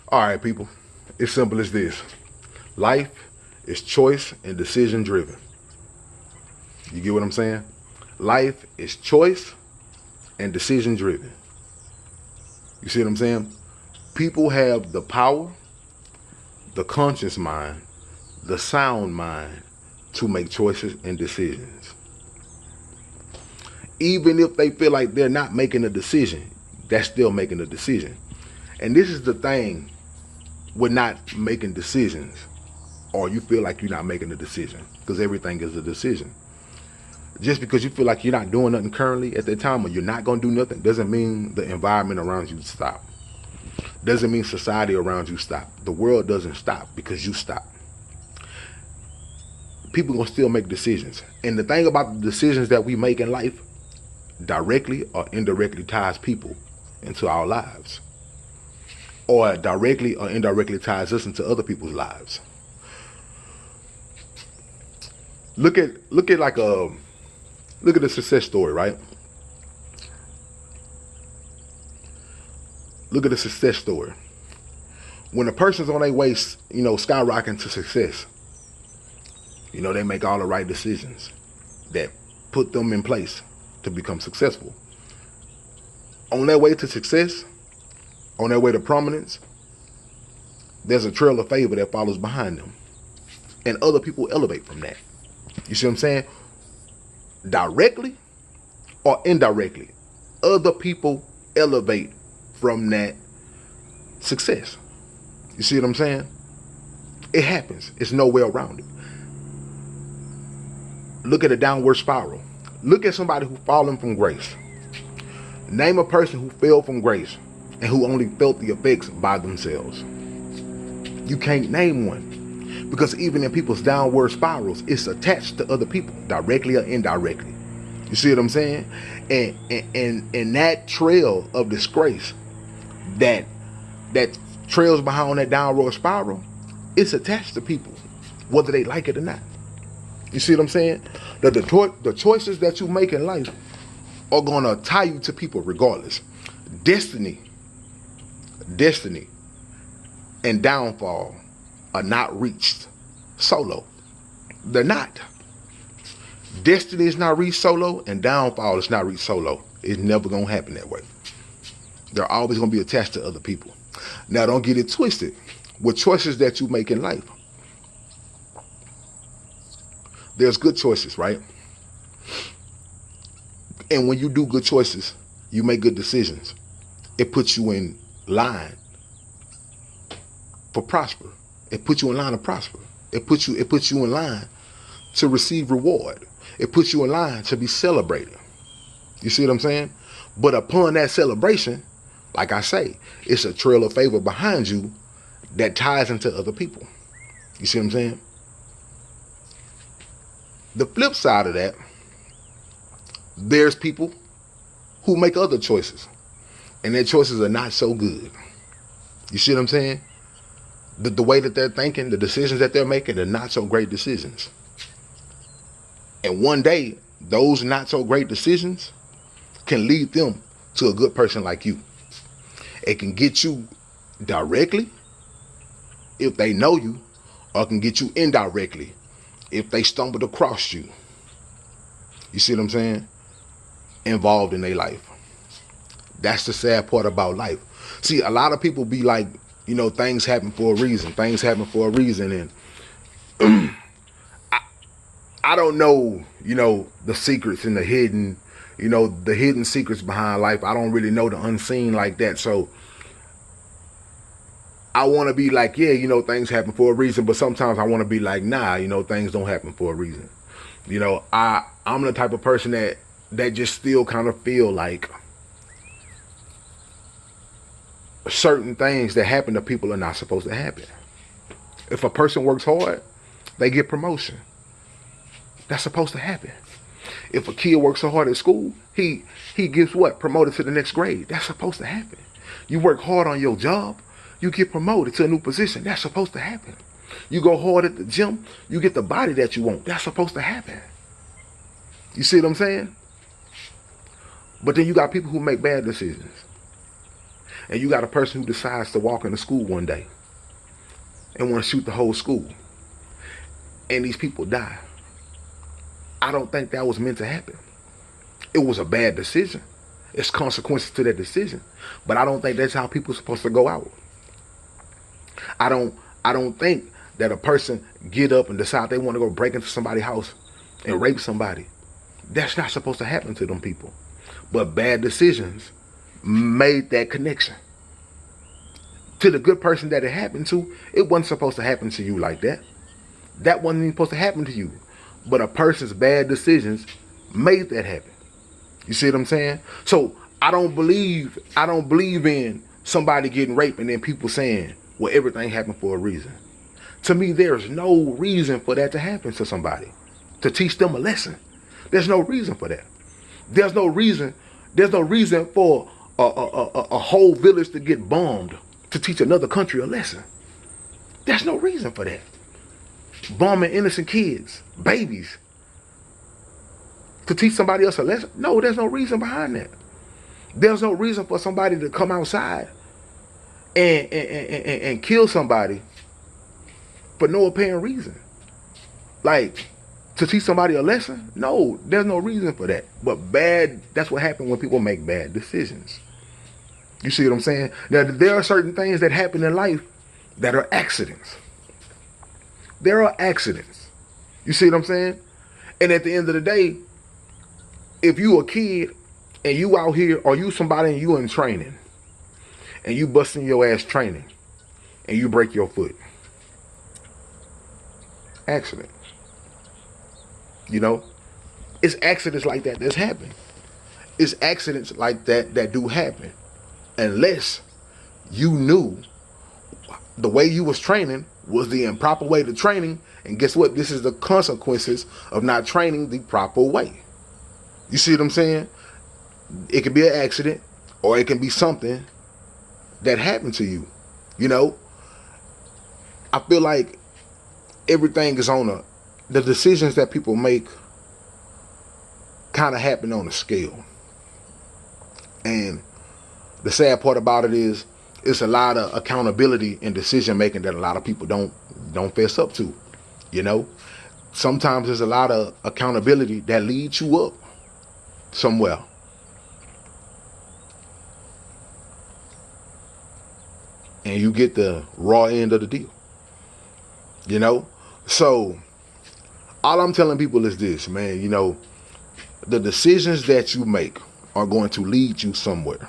All right, people. It's simple as this. Life is choice and decision driven. You get what I'm saying? Life is choice and decision driven. You see what I'm saying? People have the power, the conscious mind, the sound mind to make choices and decisions. Even if they feel like they're not making a decision, that's still making a decision. And this is the thing with not making decisions, or you feel like you're not making a decision, because everything is a decision. Just because you feel like you're not doing nothing currently at that time, or you're not going to do nothing, doesn't mean the environment around you stop. Doesn't mean society around you stop. The world doesn't stop because you stop. People gonna still make decisions. And the thing about the decisions that we make in life directly or indirectly ties people into our lives. Or directly or indirectly ties us into other people's lives. Look at a success story, right? Look at a success story. When a person's on their way, skyrocketing to success, they make all the right decisions that put them in place to become successful. On their way to success, on their way to prominence, there's a trail of favor that follows behind them. And other people elevate from that. You see what I'm saying? Directly or indirectly, other people elevate from that success. You see what I'm saying? It happens. It's no way around it. Look at a downward spiral. Look at somebody who's fallen from grace. Name a person who fell from grace and who only felt the effects by themselves. You can't name one, because even in people's downward spirals, it's attached to other people, directly or indirectly. You see what I'm saying? And that trail of disgrace that trails behind that downward spiral, it's attached to people, whether they like it or not. You see what I'm saying? The choices that you make in life are gonna tie you to people regardless. Destiny and downfall are not reached solo. They're not. Destiny is not reached solo, and downfall is not reached solo. It's never gonna happen that way. They're always gonna be attached to other people. Now, don't get it twisted. With choices that you make in life, there's good choices, right? And when you do good choices, you make good decisions. It puts you in line for prosper. It puts you in line to prosper. It puts you in line to receive reward. It puts you in line to be celebrated. You see what I'm saying? But upon that celebration, like I say, it's a trail of favor behind you that ties into other people. You see what I'm saying? The flip side of that, there's people who make other choices, and their choices are not so good. You see what I'm saying? The way that they're thinking, the decisions that they're making, are not so great decisions. And one day, those not so great decisions can lead them to a good person like you. It can get you directly if they know you, or it can get you indirectly if they stumbled across you. You see what I'm saying? Involved in their life. That's the sad part about life. See, a lot of people be like, things happen for a reason. Things happen for a reason. And I don't know, the secrets and the hidden secrets behind life. I don't really know the unseen like that. So I want to be like, yeah, things happen for a reason. But sometimes I want to be like, nah, things don't happen for a reason. I'm the type of person that just still kind of feel like certain things that happen to people are not supposed to happen. If a person works hard, they get promotion. That's supposed to happen. If a kid works so hard at school, he gets what? Promoted to the next grade. That's supposed to happen. You work hard on your job, you get promoted to a new position. That's supposed to happen. You go hard at the gym, you get the body that you want. That's supposed to happen. You see what I'm saying? But then you got people who make bad decisions. And you got a person who decides to walk into school one day and want to shoot the whole school. And these people die. I don't think that was meant to happen. It was a bad decision. It's consequences to that decision. But I don't think that's how people are supposed to go out. I don't think that a person get up and decide they want to go break into somebody's house and rape somebody. That's not supposed to happen to them people. But bad decisions made that connection. To the good person that it happened to, it wasn't supposed to happen to you like that. That wasn't even supposed to happen to you. But a person's bad decisions made that happen. You see what I'm saying? So I don't believe in somebody getting raped and then people saying, well, everything happened for a reason. To me, there's no reason for that to happen to somebody. To teach them a lesson. There's no reason for that. There's no reason for a whole village to get bombed to teach another country a lesson. There's no reason for that. Bombing innocent kids, babies, to teach somebody else a lesson. No, there's no reason behind that. There's no reason for somebody to come outside and kill somebody for no apparent reason. Like, to teach somebody a lesson? No, there's no reason for that. But that's what happens when people make bad decisions. You see what I'm saying? Now, there are certain things that happen in life that are accidents. There are accidents. You see what I'm saying? And at the end of the day, if you a kid and you out here, or you somebody and you in training, and you busting your ass training, and you break your foot. Accident. You know? It's accidents like that that's happened. It's accidents like that that do happen. Unless you knew the way you was training was the improper way to training, and guess what? This is the consequences of not training the proper way. You see what I'm saying? It could be an accident, or it can be something that happened to you. You know? I feel like everything is the decisions that people make kind of happen on a scale. And the sad part about it is, it's a lot of accountability and decision making that a lot of people don't fess up to. You know? Sometimes there's a lot of accountability that leads you up somewhere. And you get the raw end of the deal. You know? So, all I'm telling people is this, man. You know, the decisions that you make are going to lead you somewhere.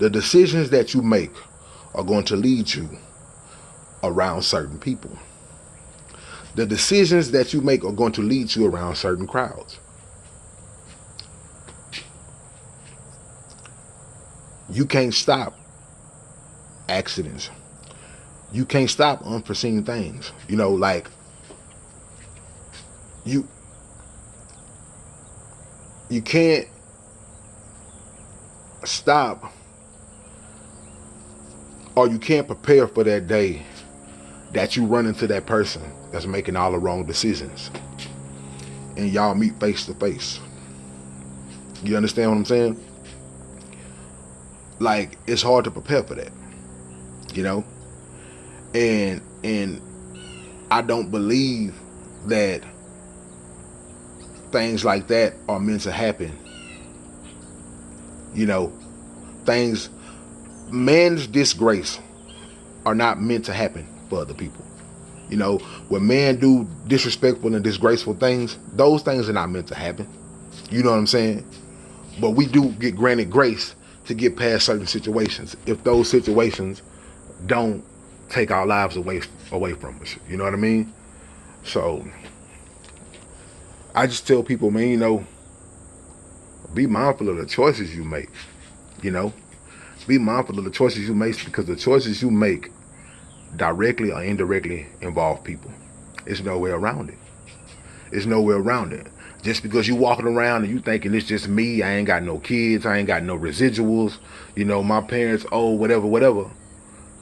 The decisions that you make are going to lead you around certain people. The decisions that you make are going to lead you around certain crowds. You can't stop accidents. You can't stop unforeseen things. You know, like you can't stop, or you can't prepare for that day that you run into that person that's making all the wrong decisions and y'all meet face to face. You understand what I'm saying? Like, it's hard to prepare for that, you know? And I don't believe that things like that are meant to happen. You know, man's disgrace are not meant to happen for other people. You know, when men do disrespectful and disgraceful things, those things are not meant to happen. You know what I'm saying? But we do get granted grace to get past certain situations if those situations don't take our lives away from us. You know what I mean? So I just tell people, man, you know, be mindful of the choices you make. You know, be mindful of the choices you make, because the choices you make directly or indirectly involve people. It's no way around it. It's nowhere around it. Just because you walking around and you thinking it's just me, I ain't got no kids, I ain't got no residuals, you know, my parents, whatever.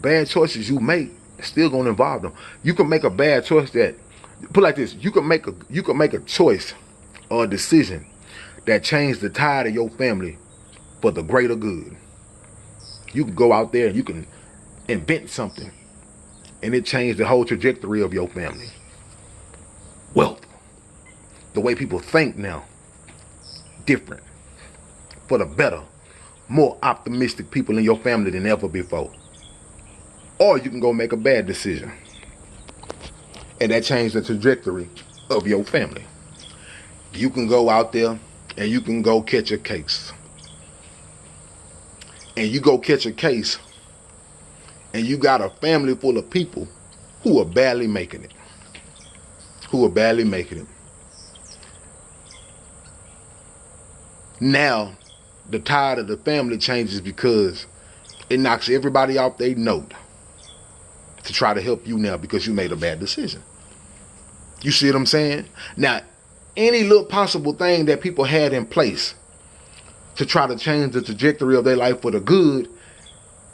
Bad choices you make still gonna involve them. You can make a bad choice that, put it like this, you can make a choice or a decision that change the tide of your family for the greater good. You can go out there and you can invent something, and it changed the whole trajectory of your family. Wealth. The way people think now, different. For the better. More optimistic people in your family than ever before. Or you can go make a bad decision, and that changed the trajectory of your family. You can go out there and you can go catch a case. And you go catch a case, and you got a family full of people who are barely making it. Who are barely making it. Now, the tide of the family changes because it knocks everybody off their note to try to help you now because you made a bad decision. You see what I'm saying? Now, any little possible thing that people had in place to try to change the trajectory of their life for the good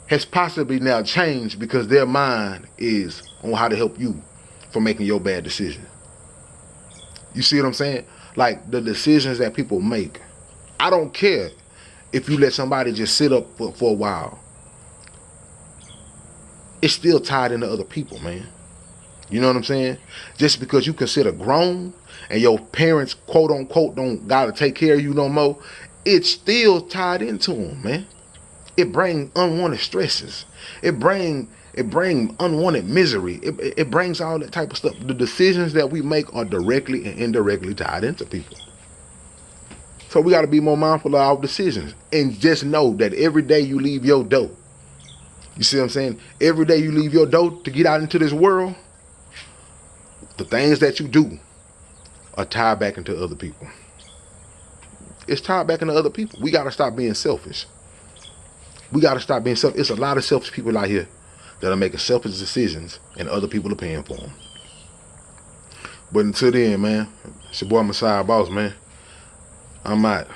has possibly now changed because their mind is on how to help you from making your bad decision. You see what I'm saying? Like the decisions that people make. I don't care if you let somebody just sit up for a while. It's still tied into other people, man. You know what I'm saying? Just because you consider grown and your parents, quote unquote, don't gotta take care of you no more, it's still tied into them, man. It brings unwanted stresses. It bring unwanted misery. It brings all that type of stuff. The decisions that we make are directly and indirectly tied into people. So we got to be more mindful of our decisions. And just know that every day you leave your door, you see what I'm saying? Every day you leave your door to get out into this world, the things that you do are tied back into other people. It's tied back into other people. We got to stop being selfish. We got to stop being selfish. It's a lot of selfish people out here that are making selfish decisions and other people are paying for them. But until then, man, it's your boy Messiah Boss, man. I'm out.